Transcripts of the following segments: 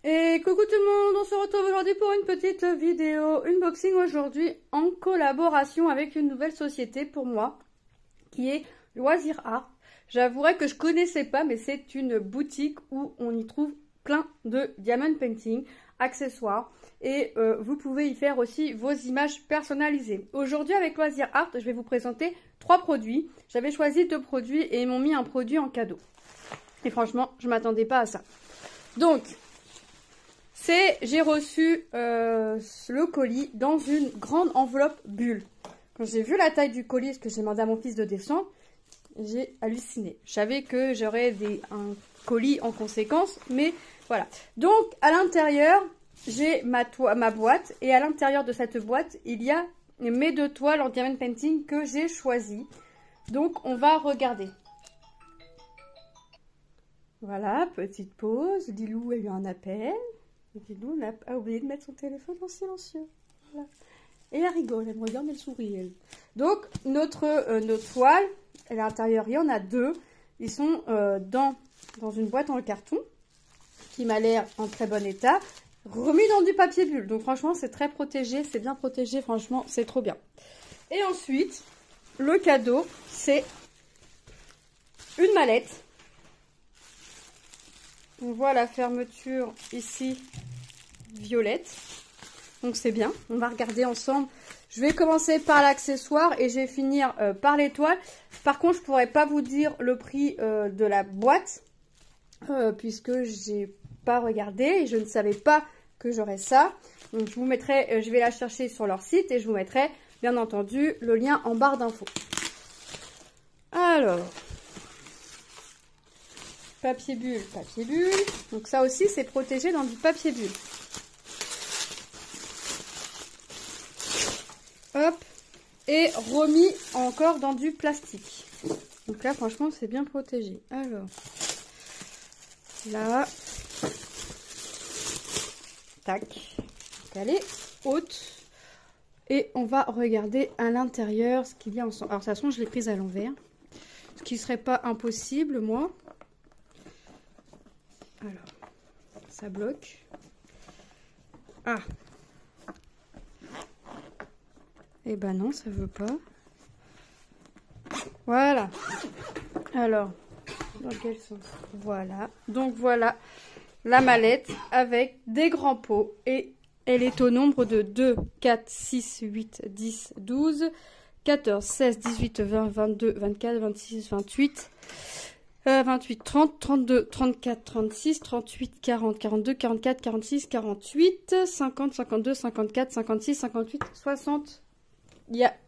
Et coucou tout le monde, on se retrouve aujourd'hui pour une petite vidéo unboxing aujourd'hui en collaboration avec une nouvelle société pour moi qui est Loisir Art. J'avouerai que je connaissais pas, mais c'est une boutique où on y trouve plein de diamond painting, accessoires et vous pouvez y faire aussi vos images personnalisées. Aujourd'hui avec Loisir Art, je vais vous présenter 3 produits. J'avais choisi 2 produits et ils m'ont mis un produit en cadeau. Et franchement, je m'attendais pas à ça. Donc, j'ai reçu le colis dans une grande enveloppe bulle. Quand j'ai vu la taille du colis, parce que j'ai demandé à mon fils de descendre, j'ai halluciné. Je savais que j'aurais un colis en conséquence, mais voilà. Donc, à l'intérieur, j'ai ma boîte, et à l'intérieur de cette boîte, il y a mes 2 toiles en diamond painting que j'ai choisies. Donc, on va regarder. Voilà, petite pause. Lilou a eu un appel. Et Lilou a oublié de mettre son téléphone en silencieux. Voilà. Et elle rigole, elle me regarde, elle sourit. Elle. Donc, nos toiles, à l'intérieur, il y en a 2. Ils sont dans une boîte en carton qui m'a l'air en très bon état. Remis dans du papier bulle. Donc, franchement, c'est très protégé. C'est bien protégé. Franchement, c'est trop bien. Et ensuite, le cadeau, c'est une mallette. On voit la fermeture ici violette. Donc c'est bien. On va regarder ensemble. Je vais commencer par l'accessoire et je vais finir par l'étoile. Par contre, je ne pourrais pas vous dire le prix de la boîte. Puisque j'ai pas regardé et je ne savais pas que j'aurais ça. Donc je vous mettrai, je vais la chercher sur leur site et je vous mettrai bien entendu le lien en barre d'infos. Alors... papier bulle, papier bulle. Donc ça aussi, c'est protégé dans du papier bulle. Hop. Et remis encore dans du plastique. Donc là, franchement, c'est bien protégé. Alors, là. Tac. Donc elle est haute. Et on va regarder à l'intérieur ce qu'il y a ensemble. Alors, de toute façon, je l'ai prise à l'envers. Ce qui ne serait pas impossible, moi. Alors, ça bloque. Ah. Eh ben non, ça veut pas. Voilà. Alors, dans quel sens? Voilà. Donc voilà la mallette avec des grands pots. Et elle est au nombre de 2, 4, 6, 8, 10, 12, 14, 16, 18, 20, 22, 24, 26, 28... 28, 30, 32, 34, 36, 38, 40, 42, 44, 46, 48, 50, 52, 54, 56, 58, 60.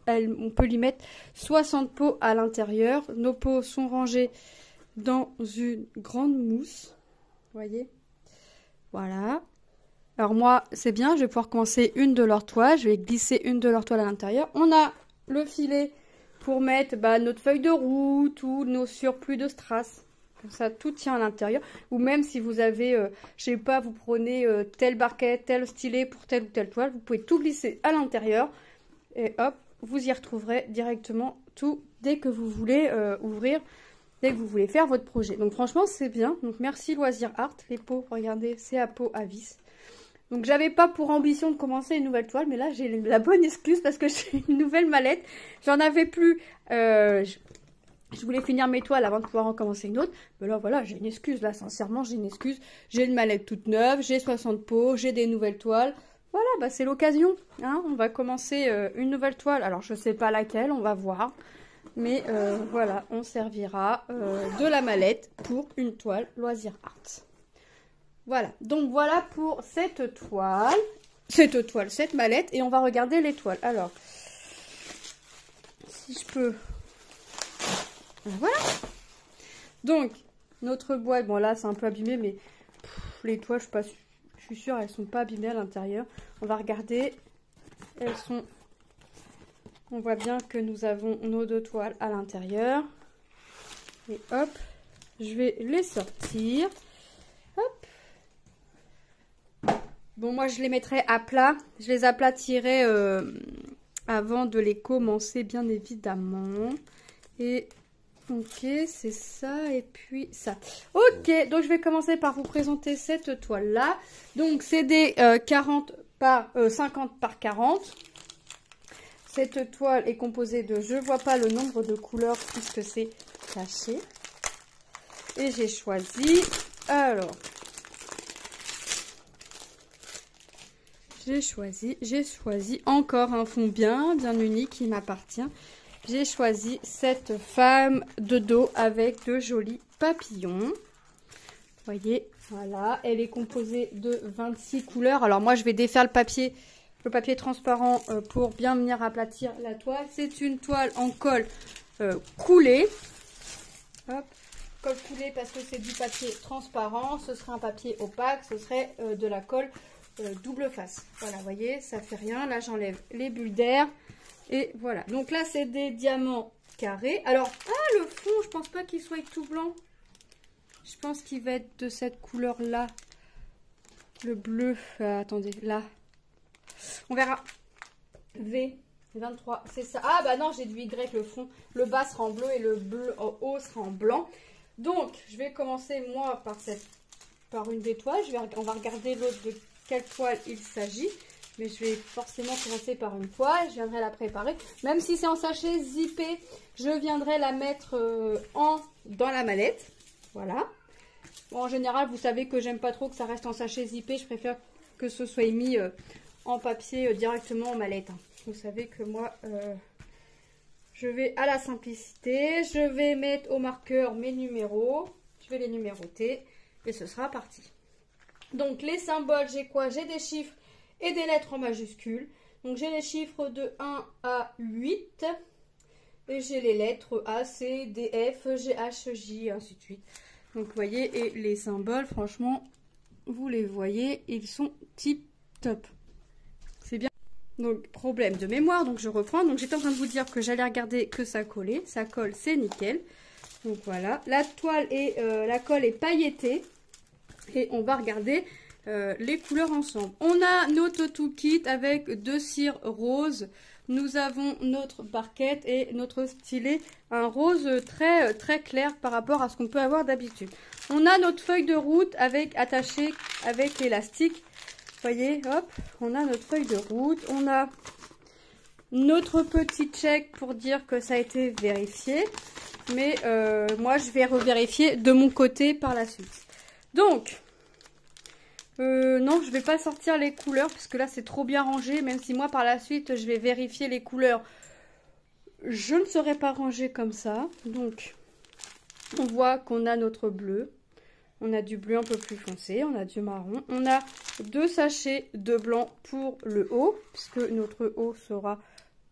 On peut y mettre 60 pots à l'intérieur. Nos pots sont rangés dans une grande mousse. Vous voyez? Voilà. Alors moi, c'est bien, je vais pouvoir commencer une de leurs toiles. Je vais glisser une de leurs toiles à l'intérieur. On a le filet pour mettre notre feuille de route ou nos surplus de strass. Comme ça, tout tient à l'intérieur. Ou même si vous avez, je sais pas, vous prenez telle barquette, tel stylet pour telle ou telle toile, vous pouvez tout glisser à l'intérieur. Et hop, vous y retrouverez directement tout dès que vous voulez ouvrir, dès que vous voulez faire votre projet. Donc franchement, c'est bien. Donc merci Loisir Art. Les pots, regardez, c'est à pot à vis. Donc j'avais pas pour ambition de commencer une nouvelle toile, mais là j'ai la bonne excuse parce que j'ai une nouvelle mallette. J'en avais plus, je voulais finir mes toiles avant de pouvoir en commencer une autre. Mais là voilà, j'ai une excuse, là sincèrement j'ai une excuse. J'ai une mallette toute neuve, j'ai 60 pots, j'ai des nouvelles toiles. Voilà, bah c'est l'occasion, hein. On va commencer une nouvelle toile. Alors je sais pas laquelle, on va voir. Mais voilà, on servira de la mallette pour une toile Loisir Art. Voilà, donc voilà pour cette mallette, et on va regarder les toiles. Alors, si je peux, voilà. Donc, notre boîte, bon là c'est un peu abîmé, mais les toiles, je suis sûre, elles sont pas abîmées à l'intérieur. On va regarder, on voit bien que nous avons nos 2 toiles à l'intérieur. Et hop, je vais les sortir. Hop. Bon, moi, je les mettrai à plat. Je les aplatirai avant de les commencer, bien évidemment. Et Ok, c'est ça et puis ça. Ok, donc je vais commencer par vous présenter cette toile-là. Donc c'est des 50 par 40. Cette toile est composée de, je vois pas le nombre de couleurs puisque c'est caché. Et j'ai choisi, alors, j'ai choisi encore un fond bien unique qui m'appartient. J'ai choisi cette femme de dos avec de jolis papillons. Vous voyez, voilà, elle est composée de 26 couleurs. Alors moi, je vais défaire le papier transparent pour bien venir aplatir la toile. C'est une toile en colle coulé. Hop, colle coulée parce que c'est du papier transparent. Ce serait un papier opaque, ce serait de la colle double face. Voilà, vous voyez, ça fait rien. Là, j'enlève les bulles d'air. Et voilà, donc là c'est des diamants carrés. Alors, le fond, je pense pas qu'il soit tout blanc. Je pense qu'il va être de cette couleur là. Le bleu, attendez, là. On verra. V23, c'est ça. Ah bah non, j'ai du Y, le fond. Le bas sera en bleu et le bleu en haut sera en blanc. Donc, je vais commencer moi par une des toiles. On va regarder l'autre de quelle toile il s'agit. Mais je vais forcément commencer par une toile, je viendrai la préparer. Même si c'est en sachet zippé, je viendrai la mettre dans la mallette. Voilà. Bon, en général, vous savez que j'aime pas trop que ça reste en sachet zippé. Je préfère que ce soit mis en papier directement en mallette. Vous savez que moi, je vais à la simplicité. Je vais mettre au marqueur mes numéros. Je vais les numéroter et ce sera parti. Donc, les symboles, j'ai quoi? J'ai des chiffres et des lettres en majuscules. Donc j'ai les chiffres de 1 à 8 et j'ai les lettres A, C, D, F, G, H, J, ainsi de suite. Donc vous voyez, et les symboles, franchement, vous les voyez, ils sont tip top. C'est bien. Donc problème de mémoire, donc je reprends. Donc j'étais en train de vous dire que j'allais regarder que ça collait. Ça colle, c'est nickel. Donc voilà, la toile et la colle est pailletée. Et on va regarder les couleurs ensemble. On a notre tout kit avec 2 cires roses. Nous avons notre barquette et notre stylet, un rose très clair par rapport à ce qu'on peut avoir d'habitude. On a notre feuille de route attachée avec l'élastique. Vous voyez, hop, on a notre feuille de route. On a notre petit check pour dire que ça a été vérifié. Mais moi, je vais revérifier de mon côté par la suite. Donc, non, je vais pas sortir les couleurs parce que là c'est trop bien rangé. Même si moi par la suite je vais vérifier les couleurs, je ne serai pas rangé comme ça. Donc on voit qu'on a notre bleu, on a du bleu un peu plus foncé, on a du marron, on a 2 sachets de blanc pour le haut puisque notre haut sera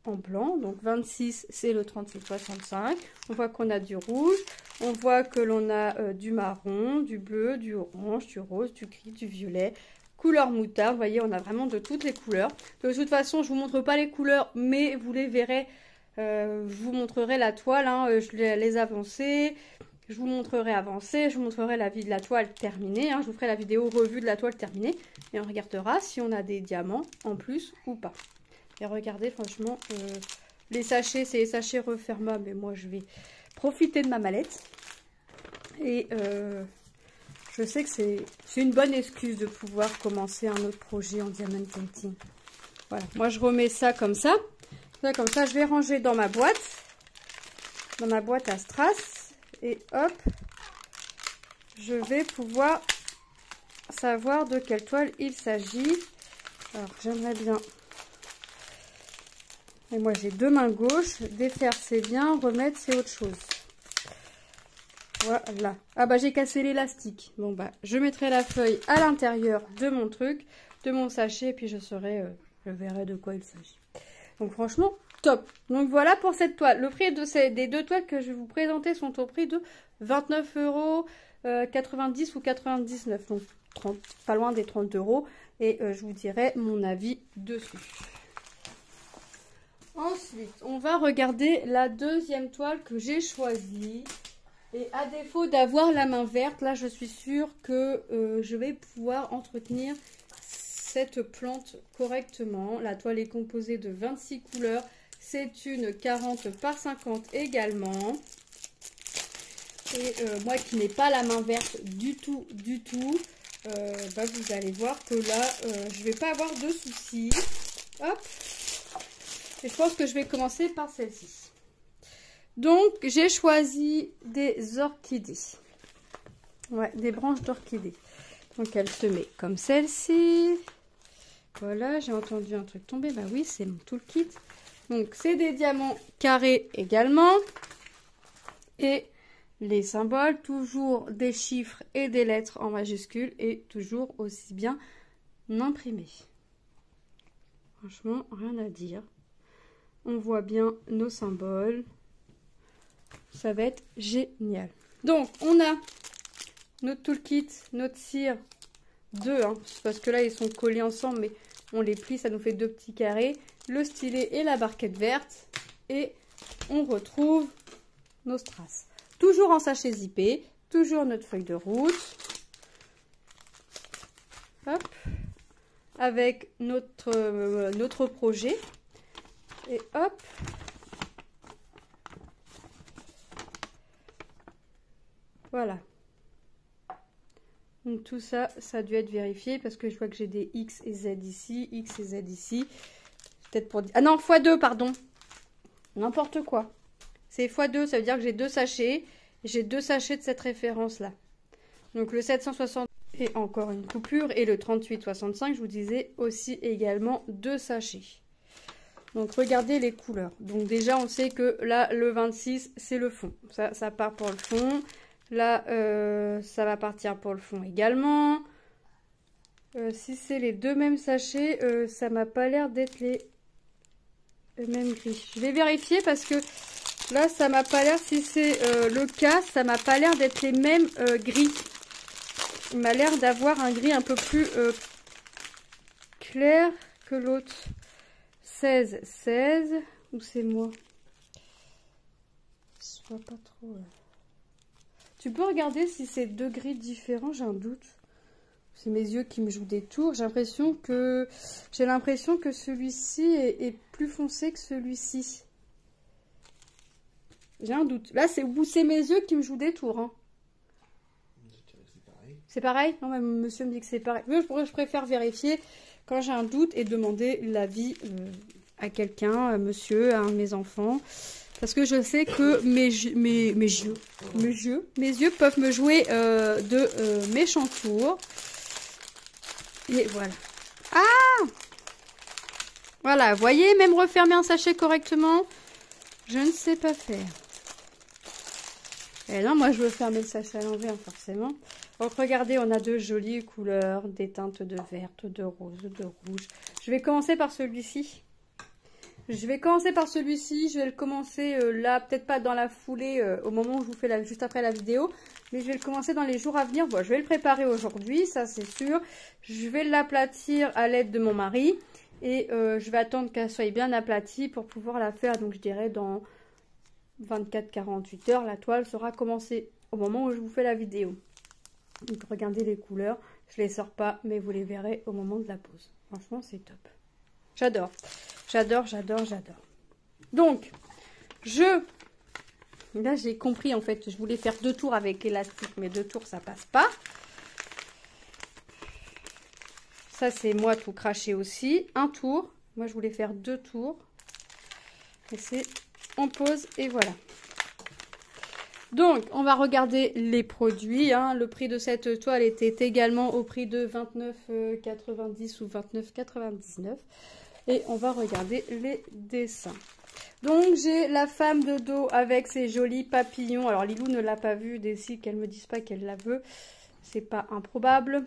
en blanc. Donc 26 c'est le 37,65. On voit qu'on a du rouge. On voit que l'on a du marron, du bleu, du orange, du rose, du gris, du violet, couleur moutarde. Vous voyez, on a vraiment de toutes les couleurs. De toute façon, je ne vous montre pas les couleurs, mais vous les verrez. Je vous montrerai la toile, hein, les avancées. Je vous montrerai avancée, je vous montrerai la vie de la toile terminée. Hein, je vous ferai la vidéo revue de la toile terminée. Et on regardera si on a des diamants en plus ou pas. Et regardez, franchement, les sachets, c'est les sachets refermables. Mais moi, je vais profiter de ma mallette. Et je sais que c'est une bonne excuse de pouvoir commencer un autre projet en diamond painting. Voilà, moi je remets ça comme ça. Comme ça, je vais ranger dans ma boîte à strass. Et hop, je vais pouvoir savoir de quelle toile il s'agit. Alors, j'aimerais bien... Et moi, j'ai 2 mains gauches. Défaire, c'est bien. Remettre, c'est autre chose. Voilà. Ah bah, j'ai cassé l'élastique. Bon bah, je mettrai la feuille à l'intérieur de mon truc, de mon sachet. Et puis, je verrai de quoi il s'agit. Donc, franchement, top. Donc, voilà pour cette toile. Le prix des 2 toiles que je vais vous présenter sont au prix de 29,90 € ou 99. Donc, pas loin des 30 €. Et je vous dirai mon avis dessus. Ensuite, on va regarder la deuxième toile que j'ai choisie. Et à défaut d'avoir la main verte, là je suis sûre que je vais pouvoir entretenir cette plante correctement. La toile est composée de 26 couleurs. C'est une 40 par 50 également. Et moi qui n'ai pas la main verte du tout, bah, vous allez voir que là, je vais pas avoir de soucis. Hop. Et je pense que je vais commencer par celle-ci. Donc, j'ai choisi des orchidées. Ouais, des branches d'orchidées. Donc, elle se met comme celle-ci. Voilà, j'ai entendu un truc tomber. Bah oui, c'est mon toolkit. Donc, c'est des diamants carrés également. Et les symboles, toujours des chiffres et des lettres en majuscules. Et toujours aussi bien imprimés. Franchement, rien à dire. On voit bien nos symboles. Ça va être génial. Donc, on a notre toolkit, notre cire, deux, hein, parce que là, ils sont collés ensemble, mais on les plie, ça nous fait deux petits carrés. Le stylet et la barquette verte. Et on retrouve nos strass. Toujours en sachet zippé. Toujours notre feuille de route. Hop. Avec notre projet. Et hop. Voilà. Donc tout ça, ça a dû être vérifié parce que je vois que j'ai des X et Z ici, X et Z ici. Peut-être pour... Ah non, x2, pardon. N'importe quoi. C'est x2, ça veut dire que j'ai deux sachets. J'ai deux sachets de cette référence-là. Donc le 760 et encore une coupure. Et le 38,65, je vous disais aussi également deux sachets. Donc regardez les couleurs. Donc déjà, on sait que là, le 26, c'est le fond. Ça part pour le fond. Là, ça va partir pour le fond également. Si c'est les deux mêmes sachets, ça m'a pas l'air d'être les mêmes gris. Je vais vérifier parce que là, ça m'a pas l'air, si c'est le cas, ça m'a pas l'air d'être les mêmes gris. Il m'a l'air d'avoir un gris un peu plus clair que l'autre. 16, 16, ou c'est moi? Je vois pas trop. Tu peux regarder si c'est deux gris différents, j'ai un doute. C'est mes yeux qui me jouent des tours. J'ai l'impression que celui-ci est plus foncé que celui-ci. J'ai un doute. Là, c'est mes yeux qui me jouent des tours. Hein. C'est pareil? Non, mais monsieur me dit que c'est pareil. Je préfère vérifier quand j'ai un doute et demander l'avis à quelqu'un, monsieur, à un de mes enfants. Parce que je sais que mes yeux peuvent me jouer de méchants tours. Et voilà. Ah! Voilà, vous voyez, même refermer un sachet correctement, je ne sais pas faire. Et là, moi, je veux fermer le sachet à l'envers, forcément. Donc, regardez, on a de jolies couleurs, des teintes de vert, de rose, de rouge. Je vais commencer par celui-ci. Je vais le commencer là, peut-être pas dans la foulée, au moment où je vous fais juste après la vidéo. Mais je vais le commencer dans les jours à venir. Bon, je vais le préparer aujourd'hui, ça c'est sûr. Je vais l'aplatir à l'aide de mon mari. Et je vais attendre qu'elle soit bien aplatie pour pouvoir la faire. Donc je dirais dans 24-48 heures, la toile sera commencée au moment où je vous fais la vidéo. Donc regardez les couleurs. Je les sors pas, mais vous les verrez au moment de la pause. Franchement, c'est top. J'adore. J'adore, j'adore, j'adore. Donc, là, j'ai compris, en fait. Je voulais faire 2 tours avec l'élastique, mais 2 tours, ça passe pas. Ça, c'est moi tout craché aussi. Un tour. Moi, je voulais faire 2 tours. Et c'est en pause, et voilà. Donc, on va regarder les produits. Hein. Le prix de cette toile était également au prix de 29,90 ou 29,99. Et on va regarder les dessins. Donc, j'ai la femme de dos avec ses jolis papillons. Alors, Lilou ne l'a pas vu. D'ici qu'elle ne me dise pas qu'elle la veut. C'est pas improbable.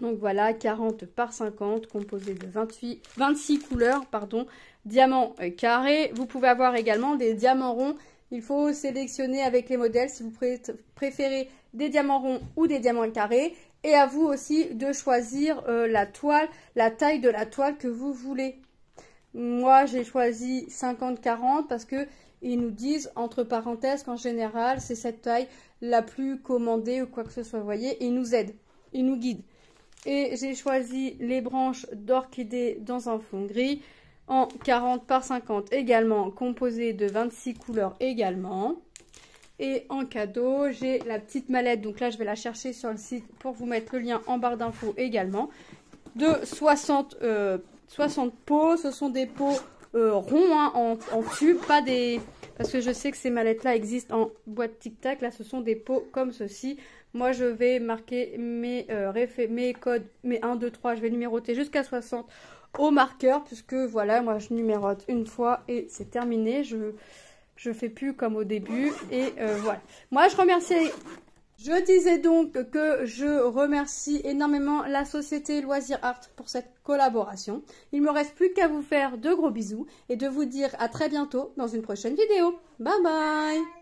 Donc, voilà, 40 par 50, composé de 26 couleurs, pardon. Diamants carrés. Vous pouvez avoir également des diamants ronds. Il faut sélectionner avec les modèles si vous préférez des diamants ronds ou des diamants carrés. Et à vous aussi de choisir la toile, la taille de la toile que vous voulez. Moi, j'ai choisi 50-40 parce que ils nous disent, entre parenthèses, qu'en général, c'est cette taille la plus commandée ou quoi que ce soit. Vous voyez, et ils nous aident, ils nous guident. Et j'ai choisi les branches d'orchidée dans un fond gris en 40 par 50 également, composé de 26 couleurs également. Et en cadeau, j'ai la petite mallette. Donc là, je vais la chercher sur le site pour vous mettre le lien en barre d'infos également. De 60 pots. Ce sont des pots ronds hein, en tube, pas des... Parce que je sais que ces mallettes-là existent en boîte tic-tac. Là, ce sont des pots comme ceci. Moi, je vais marquer mes codes, mes 1, 2, 3. Je vais numéroter jusqu'à 60 au marqueur. Puisque, voilà, moi, je numérote une fois et c'est terminé. Je fais plus comme au début. Et voilà. Moi, je remercie... Je disais donc que je remercie énormément la société Loisirs Art pour cette collaboration. Il me reste plus qu'à vous faire de gros bisous et de vous dire à très bientôt dans une prochaine vidéo. Bye bye!